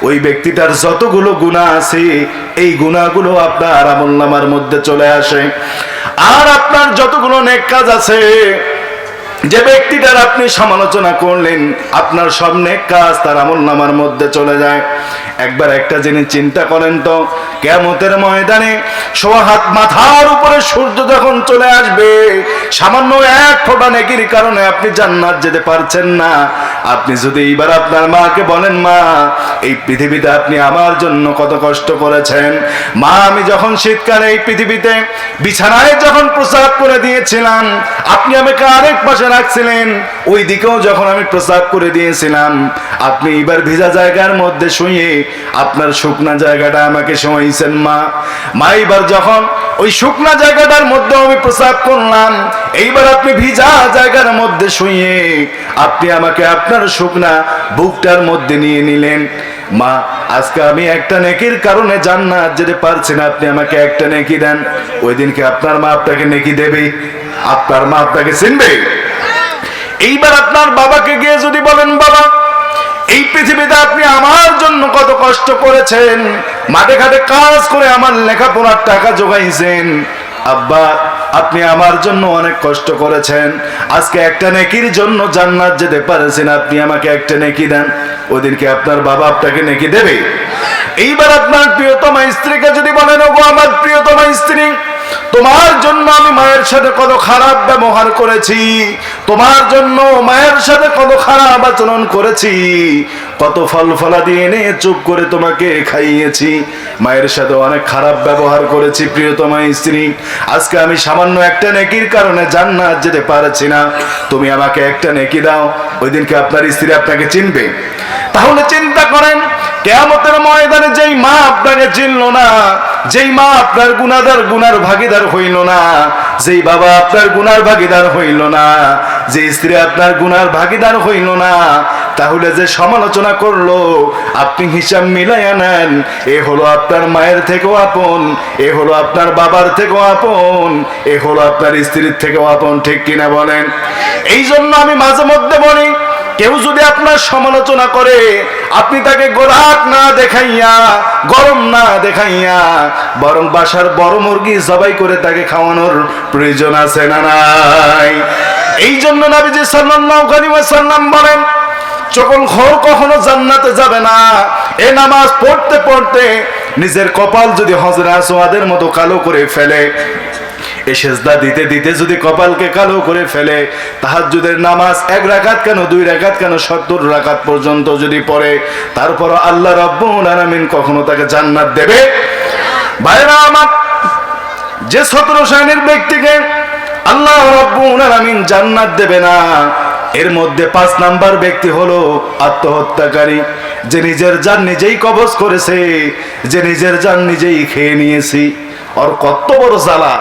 ওই ব্যক্তিটার যতগুলো গুনাহ আছে এই গুনাহগুলো আপনার আমলনামার মধ্যে চলে আসে। আর আপনার যতগুলো নেক কাজ আছে, যে ব্যক্তিটার আপনি সমালোচনা করলেন, আপনার সব নেক কাজ তার আমলনামার মধ্যে চলে যায়। একবার একটা জিনিস চিন্তা করেন তো, কিয়ামতের ময়দানে সোয়া হাত মাথার উপরে সূর্য যখন চলে আসবে, সামান্য এক ফোঁটা নেকির কারণে আপনি জান্নাত যেতে পারছেন না। আপনি যদি এইবার আপনার মাকে বলেন, মা এই পৃথিবীতে আপনি আমার জন্য কত কষ্ট করেছেন, মা আমি যখন শীতকালে এই পৃথিবীতে বিছানায় যখন প্রস্রাব করে দিয়েছিলাম, আপনি আমাকে আরেক পাশে রাখছিলেন, ওই দিকেও যখন আমি প্রস্রাব করে দিয়েছিলাম, আপনি এবার ভিজা জায়গার মধ্যে শুয়ে আপনার শুকনা জায়গাটা আমাকে শোয়াইছেন মা। মা এবার যখন ওই শুকনা জায়গাটার মধ্যে আমি প্রস্রাব করলাম, এইবার আপনি ভিজা জায়গার মধ্যে শুয়ে আপনি আমাকে আপনার শুকনা বুকটার মধ্যে নিয়ে নিলেন। মা আজকে আমি একটা নেকির কারণে জান্নাত যেতে পারছি না, আপনি আমাকে একটা নেকি দেন। ওই দিনকে আপনার মা আপনাকে নেকি দেবে? আপনার মা আপনাকে চিনবে? এইবার আপনার বাবাকে গিয়ে যদি বলেন, বাবা এই পৃথিবীতে আপনি আমার জন্য কত কষ্ট করেছেন, মাঠে ঘাটে কাজ করে আমার লেখাপড়ার টাকা জোগাইছেন, আব্বা আপনি আমার জন্য অনেক কষ্ট করেছেন, আজকে একটা নেকির জন্য জান্নাত যেতে পারছেন, আপনি আমাকে একটা নেকি দেন। ওদিনকে আপনার বাবা আপনাকে নেকি দেবে? এইবার আপনার প্রিয়তমা স্ত্রীকে যদি বলেন, ওগো আমার প্রিয়তমা স্ত্রী, তোমার জন্য আমি মায়ের সাথে কত খারাপ ব্যবহার করেছি, তোমার জন্য মায়ের সাথে কত খারাপ আচরণ করেছি, কত ফল ফলাদি এনে চুপ করে তোমাকে খাইয়েছি, মায়ের সাথে অনেক খারাপ ব্যবহার করেছি প্রিয়তমা স্ত্রী, আজকে আমি সামান্য একটা নেকির কারণে জান্নাত যেতে পারছি না, তুমি আমাকে একটা নেকি দাও। ওই দিনকে আপনার স্ত্রী আপনাকে চিনবে? তাহলে চিন্তা করেন, কিয়ামতের ময়দানে যেই মা আপনাকে চিনল না, যেই মা আপনার গুনার ভাগীদার হইল না, যেই বাবা আপনার গুনার ভাগীদার হইল না, যে স্ত্রী আপনার গুনার ভাগীদার হইল না, তাহলে যে সমালোচনা করলো আপনি হিসাব মিলাইয়া নেন, এ হলো আপনার মায়ের থেকেও আপন, এ হলো আপনার বাবার থেকেও আপন, এ হলো আপনার স্ত্রীর থেকেও আপন। ঠিক কিনা বলেন? এই জন্য আমি মাঝে মধ্যে বলি, কেউ যদি আপনার সমালোচনা করে, আপনি তাকে গোরাক না দেখাইয়া, গরম না দেখাইয়া, বরং বাসার বড় মুরগি জবাই করে তাকে খাওয়ানোর প্রয়োজন আছে না নাই? এই জন্য নবীজি সাল্লাল্লাহু আলাইহি ওয়াসাল্লাম বলেন, চগলখোর কখনো জান্নাতে যাবে না। এ নামাজ পড়তে পড়তে নিজের কপাল যদি হজরে আসওয়াদের মতো কালো করে ফেলে, এই সেজদা দিতে দিতে যদি কপালকে কালো করে ফেলে, তাহাজ্জুদের নামাজ 1 রাকাত কেন 2 রাকাত কেন 70 রাকাত পর্যন্ত যদি পড়ে, তারপর আল্লাহ রাব্বুল আলামিন কখনো তাকে জান্নাত দেবে? ভাইরা আমার, যে 17 শ্রেণীর ব্যক্তিকে আল্লাহ রাব্বুল আলামিন জান্নাত দেবে না, এর মধ্যে 5 নাম্বার ব্যক্তি হলো আত্মহত্যাকারী, যে নিজের জান নিজেই কবজ করেছে, যে নিজের জান নিজেই খেয়ে নিয়েছে। আর কত বড় জ্বালা,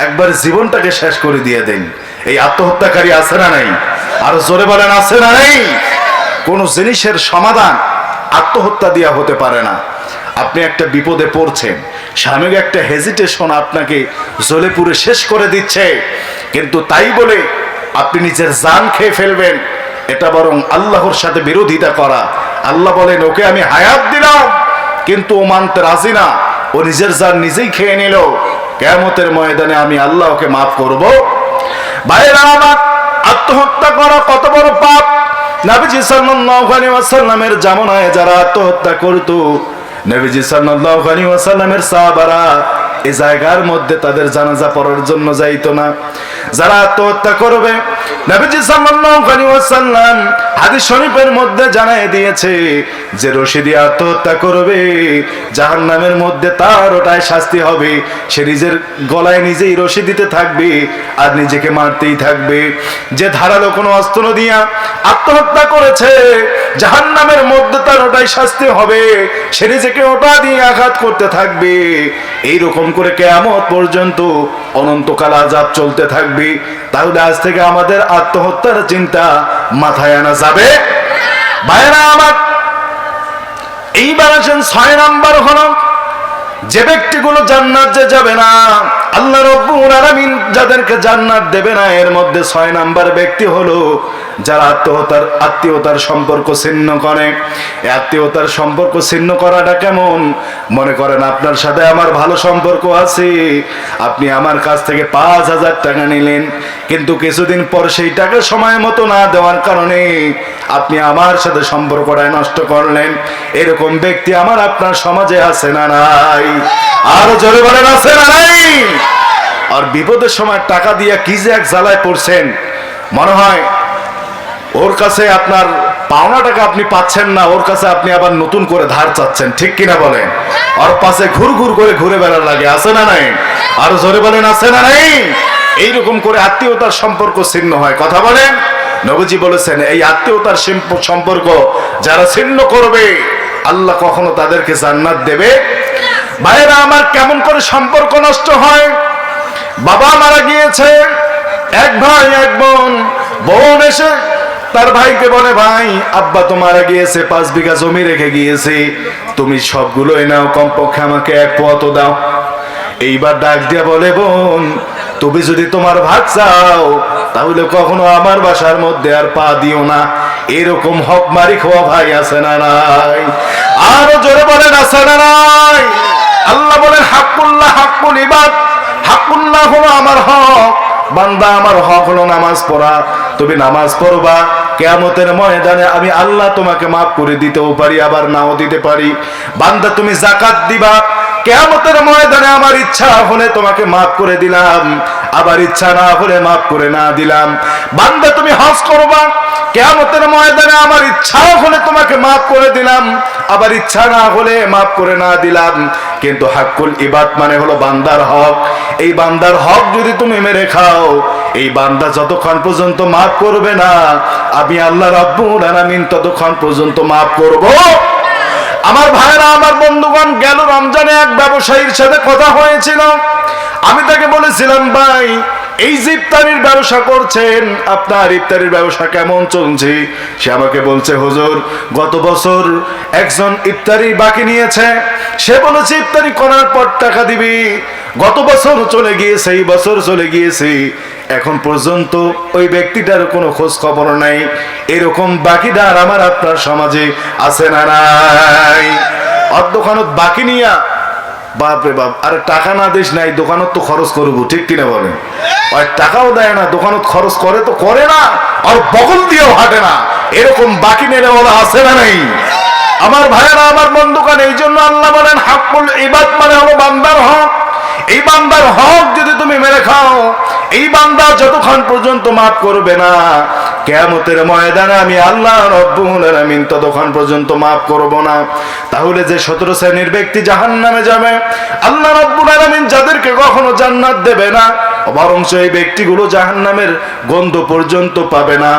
একবার জীবনটাকে শেষ করে দিয়ে দেন। এই আত্মহত্যাকারী আছে না নাই? আর জোরে বলেন, আছে না নাই? কোন জিনিসের সমাধান আত্মহত্যা দিয়া হতে পারে না। আপনি একটা বিপদে পড়ছেন, সাময়িক একটা হেজিটেশন আপনাকে জ্বলে পুড়ে শেষ করে দিচ্ছে, কিন্তু তাই বলে আপনি নিজের জান খেয়ে ফেলবেন, এটা বরং আল্লাহর সাথে বিরোধিতা করা। আল্লাহ বলেন, ওকে আমি হায়াত দিলাম, কিন্তু ও মানতে রাজি না, ও নিজের জান নিজেই খেয়ে নিল, কিয়ামতের ময়দানে আমি আল্লাহ ওকে মাফ করব? ভাইরা আমার, আত্মহত্যা করা কত বড় পাপ। নবীজি সাল্লাল্লাহু আলাইহি ওয়াসাল্লামের জামানায় যারা আত্মহত্যা করত, নবীজি সাল্লাল্লাহু আলাইহি ওয়াসাল্লামের সাহাবারা এই জায়গার মধ্যে তাদের জানাজা পড়ার জন্য যাইতো না। যারা আত্মহত্যা করবে, নবীজি সাল্লাল্লাহু আলাইহি ওয়াসাল্লাম হাদিস শরীফের মধ্যে জানায় দিয়েছে যে রশি দিয়ে আত্মহত্যা করবে, জাহান্নামের মধ্যে তার ওটাই শাস্তি হবে, সে নিজের গলায় নিজেই রশি দিতে থাকবে আর নিজেকে মারতেই থাকবে। যে ধারালো কোনো অস্ত্র দিয়া আত্মহত্যা করেছে, জাহান্নামের মধ্যে তার ওটাই শাস্তি হবে, সে নিজেকে ওটা দিয়ে আঘাত করতে থাকবে। এইরকম করে কিয়ামত পর্যন্ত অনন্তকাল আযাব চলতে থাকবে। তাহলে আজ থেকে আমাদের আত্মহত্যার চিন্তা মাথায় আনা যাবে? ভাইরা আমার, এইবার আসেন 6 নাম্বার হলো যে ব্যক্তিগুলো জান্নাত যে যাবে না, আল্লাহ রাব্বুল আলামিন যাদেরকে জান্নাত দেবে না, এর মধ্যে 6 নাম্বার ব্যক্তি হলো যারা আত্মীয়তার সম্পর্ক ছিন্ন করে। এই আত্মীয়তার সম্পর্ক ছিন্ন করাটা কেমন? মনে করেন আপনার সাথে আমার ভালো সম্পর্ক আছে, আপনি আমার কাছ থেকে 5,000 টাকা নিলেন, কিন্তু কিছুদিন পর সেই টাকা সময় মতো না দেওয়ার কারণে আপনি আমার সাথে সম্পর্কটা নষ্ট করলেন। এরকম ব্যক্তি আমার আপনার সমাজে আছে না নাই? আরো জোরে বলেন, আছে না নাই? আর বিপদের সময় টাকা দিয়ে কি যে এক জ্বালায় পড়ছেন, মনে হয় ওর কাছে আপনার পাওনা টাকা আপনি পাচ্ছেন না, ওর কাছে আপনি আবার নতুন করে ধার চাচ্ছেন, ঠিক কিনা বলেন? ওর পাশে ঘুর ঘুর করে ঘুরে বেড়ার লাগে, আছে না নাই? আরো জোরে বলেন, আছে না নাই? এইরকম করে আত্মীয়তার সম্পর্ক ছিন্ন হয়। কথা বলেন। নবীজি বলেছেন, এই আত্মীয়তার সম্পর্ক যারা ছিন্ন করবে আল্লাহ কখনো তাদেরকে জান্নাত দেবে। ভাইরা আমার, কেমন করে সম্পর্ক নষ্ট হয়? বাবা মারা গিয়েছে, এক ভাই এক বোন, বোন এসে তার ভাইকে বলে, ভাই আব্বা তো মারা গিয়েছে, 5 বিঘা জমি রেখে গিয়েছে, তুমি সবগুলোই নাও, কমপক্ষে আমাকে 1 পোয়া তো দাও। এইবার ডাক দিয়া বলে, বোন তুমি যদি তোমার ভাগ চাও তাহলে কখনো আমার বাসার মধ্যে আর পা দিও না। এরকম হক মারি খাওয়া ভাই আছে না নাই? আরো জোরে বলেন, আছে না নাই? আল্লাহ বলেন, হাক্কুল্লাহ হাক্কুল ইবাদ, হাক্কুল্লাহ হলো আমার হক, বান্দা আমার হক হলো নামাজ পড়া। তুমি নামাজ পড়বা, কিয়ামতের ময়দানে আমি আল্লাহ তোমাকে মাফ করে দিতেও পারি, আবার নাও দিতে পারি। বান্দা তুমি যাকাত দিবা, কিয়ামতের ময়দানে আমার ইচ্ছা হলে তোমাকে মাফ করে দিলাম, আবার ইচ্ছা না হলে মাফ করে না দিলাম। বান্দা তুমি হজ করবা, কিয়ামতের ময়দানে আমার ইচ্ছা হলে তোমাকে মাফ করে দিলাম, আবার ইচ্ছা না হলে মাফ করে না দিলাম। কিন্তু হাক্কুল ইবাদ মানে হলো বান্দার হক। এই বান্দার হক যদি তুমি মেরে খাও, এই বান্দা যতক্ষণ পর্যন্ত মাফ করবে না, আমি আল্লাহ রাব্বুল আলামিন ততক্ষণ পর্যন্ত মাফ করব। আমার ভাইরা, আমার বন্ধুগণ, গেল রমজানে এক ব্যবসায়ীর সাথে কথা হয়েছিল। আমি তাকে বলেছিলাম, ভাই এই যে ইফতারির ব্যবসা করছেন, আপনার ইফতারির ব্যবসা কেমন চলছে? সে আমাকে বলছে, হুজুর গত বছর একজন ইফতারি বাকি নিয়েছে, সে বলেছে ইফতারি করার পর টাকা দিবি। গত বছর চলে গিয়েছে, এই বছর চলে গিয়েছে, এখন পর্যন্ত ওই ব্যক্তিটার কোনো খোঁজ খবর নাই। এরকম বাকিদার আমার আপনার সমাজে আছে না নাই? আর দোকানত বাকি নিয়া, বাপরে বাপ, আরে টাকা না দিস নাই, দোকানত তো খরচ করবো, ঠিক কিনা বলেন? ওই টাকাও দেয় না, দোকানত খরচ করে তো করে না, আর বগল দিয়েও হাঁটে না। এরকম বাকি নেলে বলা আছে না নাই? আমার ভাইয়েরা, আমার বন্ধুগণ, এই জন্য আল্লাহ বলেন, হাক্কুল ইবাদ মানে হলো বান্দার হক। এই বান্দার হক যদি তুমি মেরে খাও, এই বান্দা যতক্ষণ পর্যন্ত মাফ করবে না, কিয়ামতের ময়দানে আমি আল্লাহ রাব্বুল আলামিন ততক্ষণ পর্যন্ত মাফ করব না। তাহলে যে 17 শ্রেণীর ব্যক্তি জাহান্নামে যাবে, আল্লাহ রাব্বুল আলামিন যাদেরকে কখনো জান্নাত দেবে না, বরং এই ব্যক্তিগুলো জাহান্নামের গন্ধ পর্যন্ত পাবে না।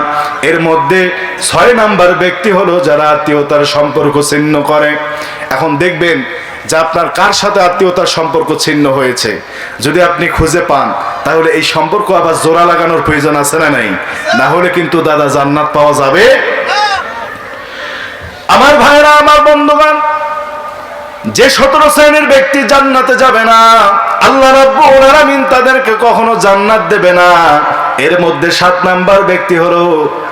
এর মধ্যে 6 নাম্বার ব্যক্তি হলো যারা আত্মীয়তার সম্পর্ক ছিন্ন করে। এখন দেখবেন যে আপনার কার সাথে আত্মীয়তার সম্পর্ক ছিন্ন হয়েছে, যদি আপনি খুঁজে পান তাহলে এই সম্পর্ক আবার জোড়া লাগানোর প্রয়োজন আছে না নাই? না হলে কিন্তু দাদা জান্নাত পাওয়া যাবে। আমার ভাইরা, আমার বন্ধুগণ, যে 17 শ্রেণীর ব্যক্তি জান্নাতে যাবে না, আল্লাহ রাব্বুল আলামিন তাদেরকে কখনো জান্নাত দেবে না। এর মধ্যে 7 নাম্বার ব্যক্তি হলো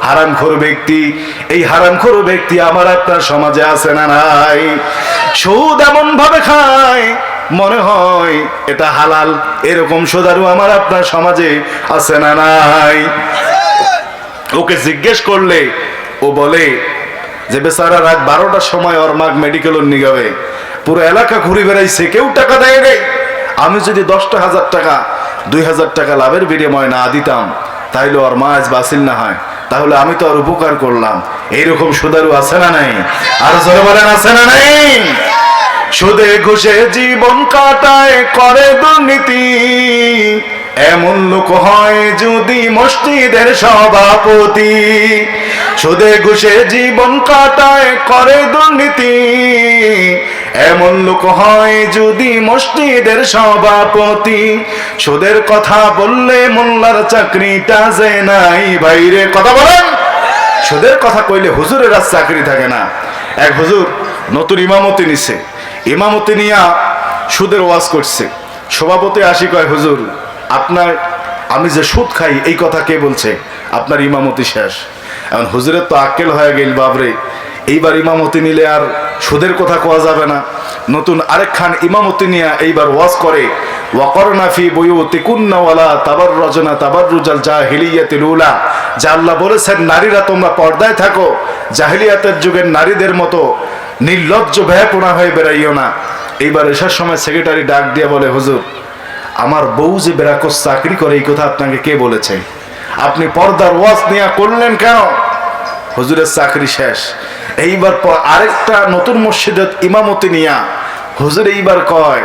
হারামখোর ব্যক্তি। এই হারামখোর ব্যক্তি আমার আপনার সমাজে আছে না নাই? সুদ এমন ভাবে খায় মনে হয় এটা হালাল, এরকম সুদারু আমার আপনার সমাজে আছে না নাই? ওকে জিজ্ঞেস করলে ও বলে যে বেচারা রাত 12টার সময় ওর মাগ মেডিকেল নিগাবে, পুরো এলাকা ঘুরে বেড়াইছে, কেউ টাকা দেয় রে। আমি যদি 10,000 টাকা 2,000 টাকা লাভের বিনিময় না দিতাম, তাইলে ওর মা আজ বাঁচিল না হয়, তাহলে আমি তো আর উপকার করলাম। এইরকম সুদারু আছে না নাই? আর জোরে বলেন, আছে না নাই? সুদে ঘুষে জীবন কাটায় করে দুর্নীতি, এমন লোক হয় যদি মসজিদের সভাপতি। সুদে ঘুষে জীবন কাটায় করে দুর্নীতি, এমন লোক হয় যদি মসজিদের সভাপতি। সুদের কথা বললে মোল্লার চাকরিটা যে নাই, বাইরে কথা বলেন। সুদের কথা কইলে হুজুরের আর চাকরি থাকে না। এক হুজুর নতুন ইমামতি নিছে, ইমামতি নিয়া সুদের ওয়াজ করছে। সভাপতি আসি কয়, হুজুর আপনার আমি যে সুদ খাই এই কথা কে বলছে? আপনার ইমামতি শেষ। এখন হুজুরের তো আক্কেল হয়ে গেল, বাবরে এইবার ইমামতি নিলে আর সুদের কথা কোয়া যাবে না, নতুন আরেকখান ইমামতি নিয়ে এইবার ওয়াজ করে, ওয়াকরনা ফি বুয়ুতিকুন্না ওয়ালা তাবাররাজনা তাবাররুজাল জাহিলিয়াতিল উলা, যা আল্লাহ বলেছেন নারীরা তোমরা পর্দায় থাকো, জাহিলিয়াতের যুগের নারীদের মতো নির্লজ্জ ভ্যাপনা হয়ে বেড়াইও না। এইবার এসার সময় সেক্রেটারি ডাক দিয়ে বলে, হুজুর আমার বউ যে বেরাকস চাকরি করে এই কথা আপনাকে কে বলেছে? আপনি পর্দার ওয়াজ নিয়ে করলেন কেন? হুজুরের চাকরি শেষ। এইবার আরেকটা নতুন মসজিদে ইমামতি নিয়া হুজুর এইবার কয়,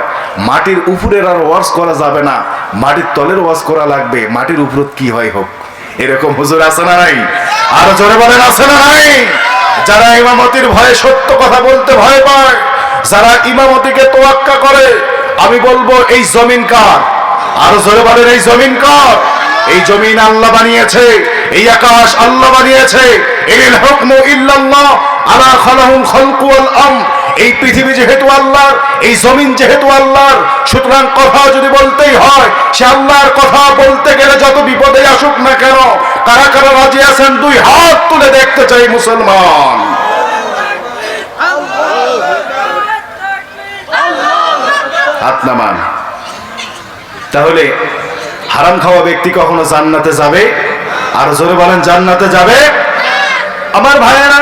মাটির উপরের আর ওয়াজ করা যাবে না, মাটির তলের ওয়াজ করা লাগবে, মাটির উপর কি হয় হোক। এরকম হুজুর আছে না নাই? আর জোরে বলেন আছে না নাই? যারা ইমামতির ভয়ে সত্য কথা বলতে ভয় পায়, যারা ইমামতিকে তোয়াক্কা করে, আমি বলবো এই জমিন কার? আর জোরে বলেন এই জমিন কার? এই জমিন আল্লাহ বানিয়েছে, এই আকাশ আল্লাহ বানিয়েছে। ইনিল হুকমু ইল্লাল্লাহ আলা খালাহুল খালকু ওয়াল আমর। এই পৃথিবী যেহেতু আল্লাহর, এই জমিন যেহেতু আল্লাহর, সুতরাং কথা যদি বলতেই হয়, সে আল্লাহর কথা বলতে গেলে যত বিপদে আসুক না কেন, কারা কারা রাজি আছেন দুই হাত তুলে দেখতে চাই মুসলমান। হাত নামান। তাহলে হারাম খাওয়া ব্যক্তি কখনো জান্নাতে যাবে? আর জোরে বলেন জান্নাতে যাবে? আমার ভাইয়েরা,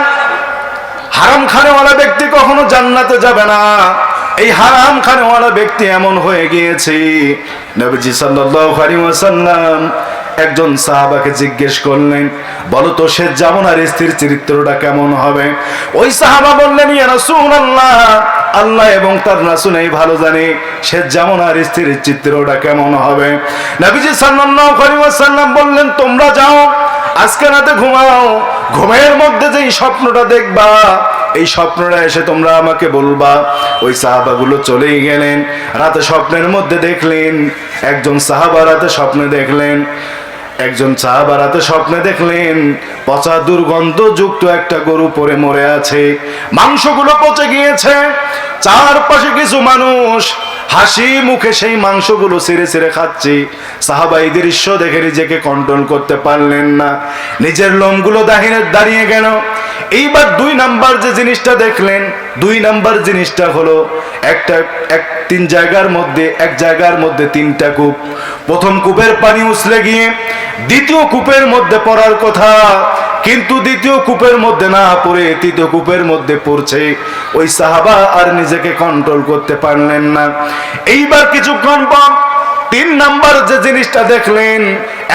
হারাম খানেওয়ালা ব্যক্তি কখনো জান্নাতে যাবে না। এই হারাম খানেওয়ালা ব্যক্তি এমন হয়ে গিয়েছে, নবীজি সাল্লাল্লাহু আলাইহি ওয়াসাল্লাম একজন সাহাবাকে জিজ্ঞেস করলেন, বলো তো সে জামনার স্ত্রীর চরিত্রটা কেমন হবে? ওই সাহাবা বললেন, ইয়া রাসূলুল্লাহ, আল্লাহ এবং তার রাসূলই ভালো জানে সে জামনার স্ত্রীর চিত্রটা কেমন হবে। নবীজি সাল্লাল্লাহু আলাইহি ওয়াসাল্লাম বললেন, তোমরা যাও আজকে রাতে ঘুমাও, ঘুমের মধ্যে যেই স্বপ্নটা দেখবা এই স্বপ্নটা এসে তোমরা আমাকে বলবা। ওই সাহাবাগুলো চলেই গেলেন। রাতে স্বপ্নের মধ্যে দেখলেন, একজন সাহাবা রাতে স্বপ্নে দেখলেন, পচা দুর্গন্ধ যুক্ত একটা গরু পড়ে মরে আছে, মাংসগুলো পচে গিয়েছে। চারপাশে কিছু মানুষ হাসি মুখে সেই মাংসগুলো ছিঁড়ে ছিঁড়ে খাচ্ছে। সাহাবা এই দৃশ্য দেখে নিজেকে কন্ট্রোল করতে পারলেন না, নিজের লোমগুলো দাঁড়িয়ে গেল। এইবার দুই নাম্বার যে জিনিসটা দেখলেন, দুই নাম্বার জিনিসটা হলো এক জায়গার মধ্যে তিনটা কূপ। প্রথম কূপের পানি উছলে গিয়ে দ্বিতীয় কূপের মধ্যে পড়ার কথা, কিন্তু দ্বিতীয় কূপের মধ্যে না পড়ে তৃতীয় কূপের মধ্যে পড়ছে। ওই সাহাবা আর নিজেকে কন্ট্রোল করতে পারলেন না। এইবার কিছুক্ষণ পর তিন নাম্বার যে জিনিসটা দেখলেন,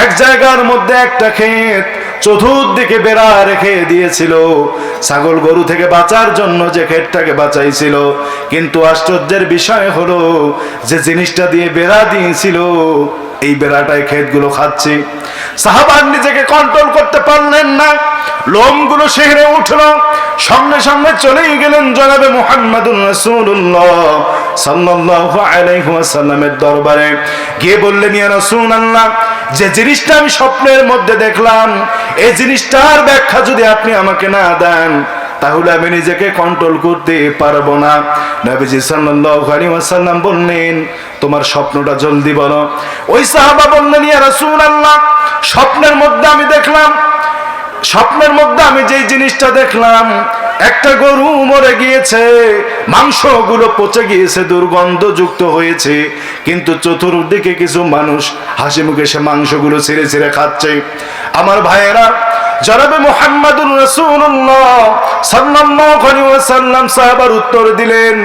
এক জায়গার মধ্যে একটা ক্ষেত, চতুর্দিকে বেড়া রেখে দিয়েছিল ছাগল গরু থেকে বাঁচার জন্য, যে ক্ষেতটাকে বাঁচাইছিল। কিন্তু আশ্চর্যের বিষয় হলো যে জিনিসটা দিয়ে বেড়া দিয়েছিল এই বেড়াটাই ক্ষেতগুলো খাচ্ছে। সাহাবান নিজেকে কন্ট্রোল করতে পারলেন না, লোমগুলো শিহরে উঠল, সঙ্গে সঙ্গে চলেই গেলেন জনাবে মুহাম্মাদুর রাসূলুল্লাহ সাল্লাল্লাহু আলাইহি ওয়াসাল্লামের দরবারে। গিয়ে বললেন, ইয়া রাসূলুল্লাহ, যে জিনিসটা আমি স্বপ্নের মধ্যে দেখলাম এই জিনিসটার ব্যাখ্যা যদি আপনি আমাকে না দেন তাহলে আমি নিজেকে কন্ট্রোল করতে পারবো না। নবীজি সাল্লাল্লাহু আলাইহি ওয়াসাল্লাম বললেন, তোমার স্বপ্নটা জলদি বলো। ওই সাহাবা বললেন, ইয়া রাসূলুল্লাহ, স্বপ্নের মধ্যে আমি যেই জিনিসটা দেখলাম, একটা গরু মরে গিয়েছে, মাংসগুলো পচে গিয়েছে, দুর্গন্ধযুক্ত হয়েছে, কিন্তু চতুর্দিকে কিছু মানুষ হাসি মুখে সে মাংসগুলো ছিঁড়ে ছিঁড়ে খাচ্ছে। আমার ভাইয়েরা, জনাবে মুহাম্মাদুর রাসূলুল্লাহ সাল্লাল্লাহু আলাইহি ওয়াসাল্লাম সাহাবার উত্তর দিলেন,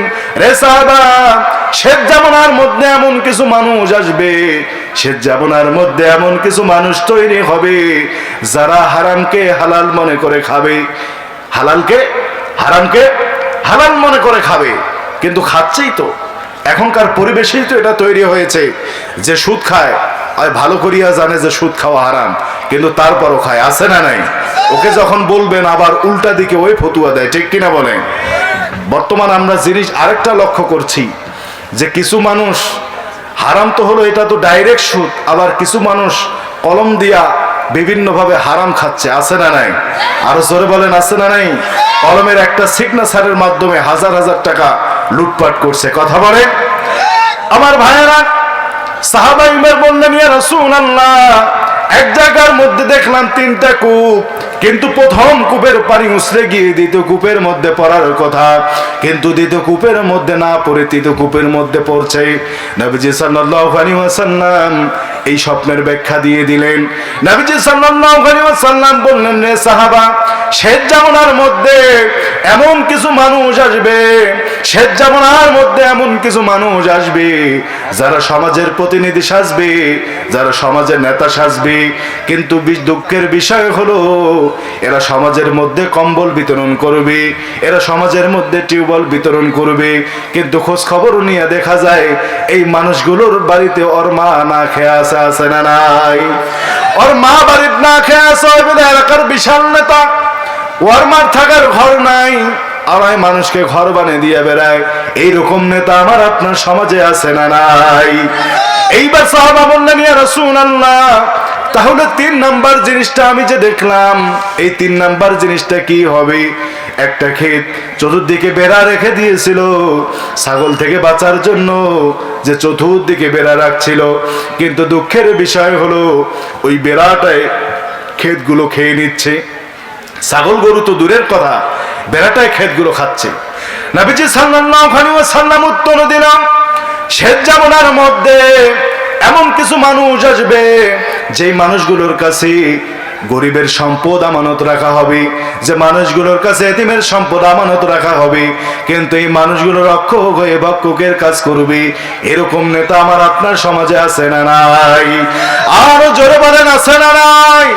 রে সাহাবা, শেষ জামানার মধ্যে এমন কিছু মানুষ আসবে, শেষ জামানার মধ্যে এমন কিছু মানুষ তৈরি হবে যারা হারামকে হালাল মনে করে খাবে, হারামকে হালাল মনে করে খাবে, কিন্তু খাচ্ছেই তো। এখনকার পরিবেশেই তো এটা তৈরি হয়েছে যে সুদ খায় আর ভালো করিয়া জানে যে সুদ খাওয়া হারাম, কিন্তু তারপরও খায়। আছে না নাই? ওকে যখন বলবেন আবার উল্টা দিকে ওই ফতুয়া দেয়, ঠিক কিনা বলেন? বর্তমান আমরা জিনিস আরেকটা লক্ষ্য করছি যে কিছু মানুষ, হারাম তো হলো এটা তো ডাইরেক্ট সুদ, আবার কিছু মানুষ কলম দিয়া বিভিন্নভাবে হারাম খাচ্ছে। আছে না নাই? আরো জোরে বলেন, আছে না নাই? কলমের একটা সিগনেচারের মাধ্যমে হাজার হাজার টাকা লুটপাট করছে। কথা বলেন আমার ভাইয়েরা। সাহাবা ইমার বললেন, ইয়া রাসূলুল্লাহ, এক জায়গার মধ্যে দেখলাম 3টা কূপ, কিন্তু প্রথম কূপের পানি উছলে গিয়ে দ্বিতীয় কূপের মধ্যে পড়ার কথা, কিন্তু দ্বিতীয় কূপের মধ্যে না পড়ে তৃতীয় কূপের মধ্যে পড়ছে। নবীজি সাল্লাল্লাহু আলাইহি ওয়াসাল্লাম এই স্বপ্নের ব্যাখ্যা দিয়ে দিলেন। নবীজি সাল্লাল্লাহু আলাইহি ওয়াসাল্লাম বললেন, রে সাহাবা, শেষ জামানার মধ্যে এমন কিছু মানুষ আসবে, শেষ জামানার মধ্যে এমন কিছু মানুষ আসবে যারা সমাজের প্রতিনিধি সাজবে, যারা সমাজের নেতা সাজবে, কিন্তু দুঃখের বিষয় হলো এরা সমাজের মধ্যে কম্বল বিতরণ করবে, এরা সমাজের মধ্যে টিউবওয়েল বিতরণ করবে, কিন্তু খোঁজ খবর নিয়ে দেখা যায় এই মানুষগুলোর বাড়িতে ওর মা না খেয়ে আছে না নাই? ওর মা বাড়িতে না খেয়ে আছে, ওই বলে এলাকার বিশাল নেতা, ওর মার থাকার ঘর নাই, আমায় মানুষকে ঘর বানিয়ে দিয়ে বেড়ায়, এইরকম নেতা আমার আপনার সমাজে আছে না নাই? এইবার সাহাবা বললেন, ইয়া রাসূলুল্লাহ, তাহলে 3 নাম্বার জিনিসটা আমি যে দেখলাম, এই 3 নাম্বার জিনিসটা কি হবে? একটা ক্ষেত চতুর্দিকে বেড়া রেখে দিয়েছিল ছাগল থেকে বাঁচার জন্য, যে চতুর্দিকে বেড়া রাখছিল, কিন্তু দুঃখের বিষয় হলো ওই বেড়াটায় ক্ষেতগুলো খেয়ে নিচ্ছে। ছাগল গরু তো দূরের কথা, বেড়াটায় ক্ষেতগুলো খাচ্ছে। নবীজি সাল্লাল্লাহু আলাইহি ওয়াসাল্লাম উত্তর দিলাম, শেষ জামানার মধ্যে এমন কিছু মানুষ আসবে যে মানুষগুলোর কাছে গরিবের সম্পদ আমানত রাখা হবে, যে মানুষগুলোর কাছে এতিমের সম্পদ আমানত রাখা হবে, কিন্তু এই মানুষগুলো রক্ষক হয়ে ভক্ষকের কাজ করবে। এরকম নেতা আমার আপনার সমাজে আছে না নাই? আরো জোরে বলেন, আছে না নাই?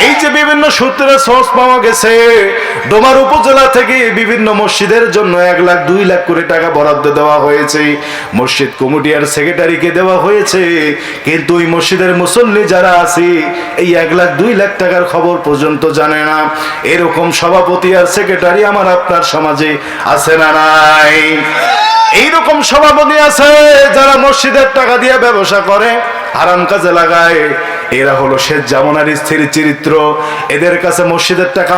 এই যে বিভিন্ন সূত্রে সোর্স পাওয়া গেছে, ডোমার উপজেলা থেকে বিভিন্ন মসজিদের জন্য 1 লাখ 2 লাখ করে টাকা বরাদ্দ দেওয়া হয়েছে, মসজিদ কমিটি আর সেক্রেটারিকে দেওয়া হয়েছে, কিন্তু ওই মসজিদের মুসল্লি যারা আছে এই 1 লাখ 2 লাখ টাকার খবর পর্যন্ত জানে না। এরকম সভাপতি আর সেক্রেটারি আমার আপনার সমাজে আছে না নাই? এইরকম সভাপতি আছে যারা মসজিদের টাকা দিয়ে ব্যবসা করে, হারাম কাজে লাগায়। এরা হলো শেষ জামানার স্থির চরিত্র, এদের কাছে মসজিদের টাকা